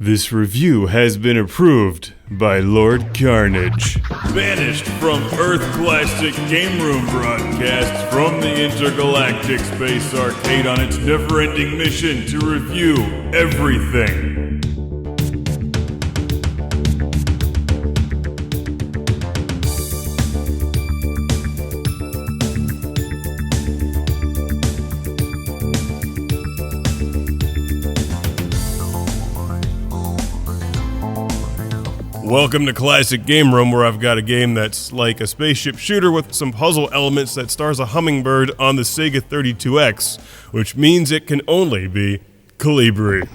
This review has been approved by Lord Carnage. Banished from Earth Classic Game Room broadcasts from the Intergalactic Space Arcade on its never-ending mission to review everything. Welcome to Classic Game Room, where I've got a game that's like a spaceship shooter with some puzzle elements that stars a hummingbird on the Sega 32X, which means it can only be Kolibri.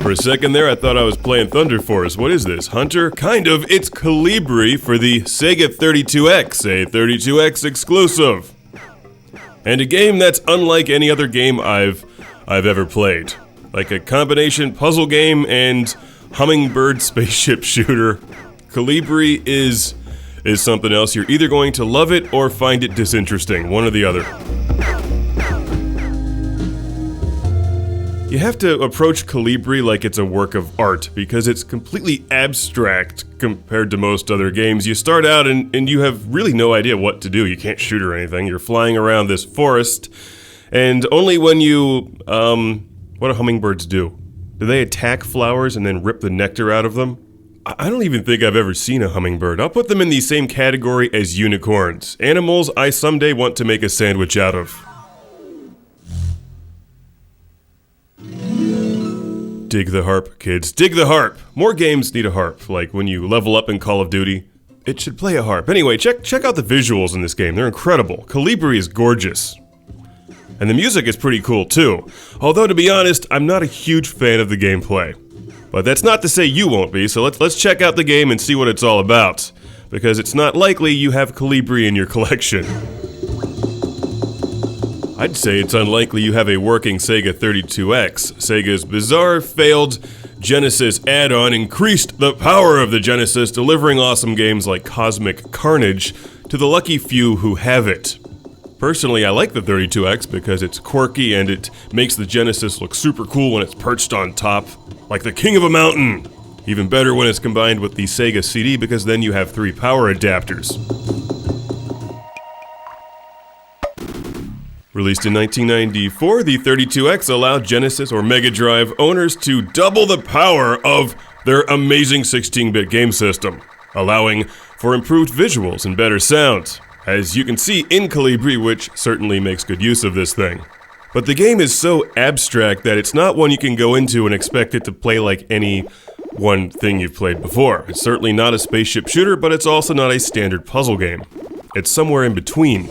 For a second there, I thought I was playing Thunder Force. What is this, Hunter? Kind of, it's Kolibri for the Sega 32X, a 32X exclusive. And a game that's unlike any other game I've ever played. Like a combination puzzle game and hummingbird spaceship shooter. Kolibri is something else. You're either going to love it or find it disinteresting, one or the other. You have to approach Kolibri like it's a work of art, because it's completely abstract compared to most other games. You start out and you have really no idea what to do. You can't shoot or anything. You're flying around this forest, and only when you, what do hummingbirds do? Do they attack flowers and then rip the nectar out of them? I don't even think I've ever seen a hummingbird. I'll put them in the same category as unicorns. Animals I someday want to make a sandwich out of. Dig the harp, kids. Dig the harp! More games need a harp, like when you level up in Call of Duty. It should play a harp. Anyway, check out the visuals in this game. They're incredible. Kolibri is gorgeous. And the music is pretty cool too, although to be honest, I'm not a huge fan of the gameplay. But that's not to say you won't be, so let's check out the game and see what it's all about, because it's not likely you have Kolibri in your collection. I'd say it's unlikely you have a working Sega 32X. Sega's bizarre, failed Genesis add-on increased the power of the Genesis, delivering awesome games like Cosmic Carnage to the lucky few who have it. Personally, I like the 32X because it's quirky and it makes the Genesis look super cool when it's perched on top, like the king of a mountain. Even better when it's combined with the Sega CD, because then you have 3 power adapters. Released in 1994, the 32X allowed Genesis or Mega Drive owners to double the power of their amazing 16-bit game system, allowing for improved visuals and better sound, as you can see in Kolibri, which certainly makes good use of this thing. But the game is so abstract that it's not one you can go into and expect it to play like any one thing you've played before. It's certainly not a spaceship shooter, but it's also not a standard puzzle game. It's somewhere in between.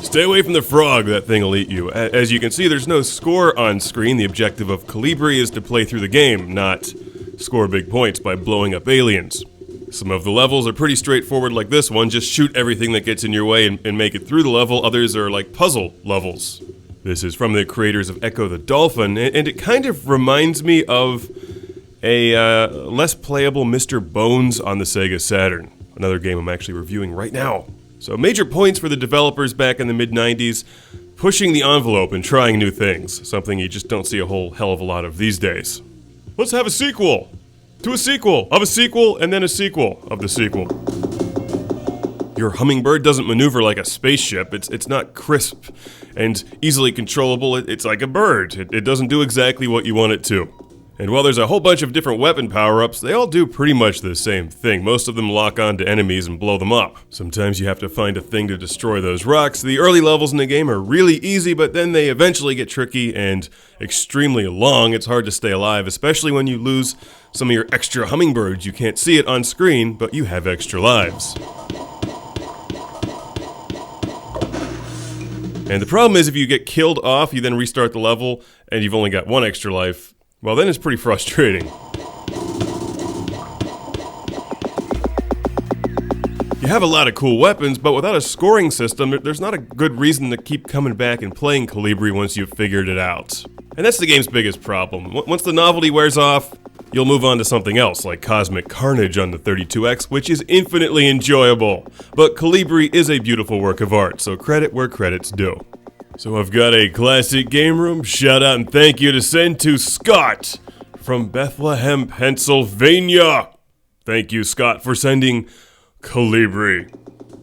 Stay away from the frog, that thing will eat you. As you can see, there's no score on screen. The objective of Kolibri is to play through the game, not score big points by blowing up aliens. Some of the levels are pretty straightforward like this one, just shoot everything that gets in your way and make it through the level. Others are like puzzle levels. This is from the creators of Ecco the Dolphin, and it kind of reminds me of a less playable Mr. Bones on the Sega Saturn, another game I'm actually reviewing right now. So major points for the developers back in the mid-90s, pushing the envelope and trying new things, something you just don't see a whole hell of a lot of these days. Let's have a sequel to a sequel of a sequel and then a sequel of the sequel. Your hummingbird doesn't maneuver like a spaceship. It's not crisp and easily controllable. It's like a bird. It doesn't do exactly what you want it to. And while there's a whole bunch of different weapon power-ups, they all do pretty much the same thing. Most of them lock onto enemies and blow them up. Sometimes you have to find a thing to destroy those rocks. The early levels in the game are really easy, but then they eventually get tricky and extremely long. It's hard to stay alive, especially when you lose some of your extra hummingbirds. You can't see it on screen, but you have extra lives. And the problem is, if you get killed off, you then restart the level, and you've only got 1 extra life. Well, then it's pretty frustrating. You have a lot of cool weapons, but without a scoring system, there's not a good reason to keep coming back and playing Kolibri once you've figured it out. And that's the game's biggest problem. Once the novelty wears off, you'll move on to something else like Cosmic Carnage on the 32X, which is infinitely enjoyable. But Kolibri is a beautiful work of art, so credit where credit's due. So I've got a classic game room shout out and thank you to send to Scott from Bethlehem, Pennsylvania. Thank you, Scott, for sending Kolibri.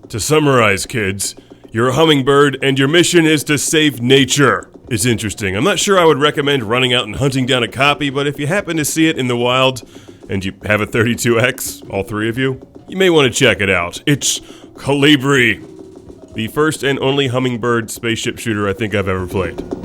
To summarize, kids, you're a hummingbird and your mission is to save nature. It's interesting. I'm not sure I would recommend running out and hunting down a copy, but if you happen to see it in the wild and you have a 32X, all three of you, you may want to check it out. It's Kolibri, the first and only hummingbird spaceship shooter I think I've ever played.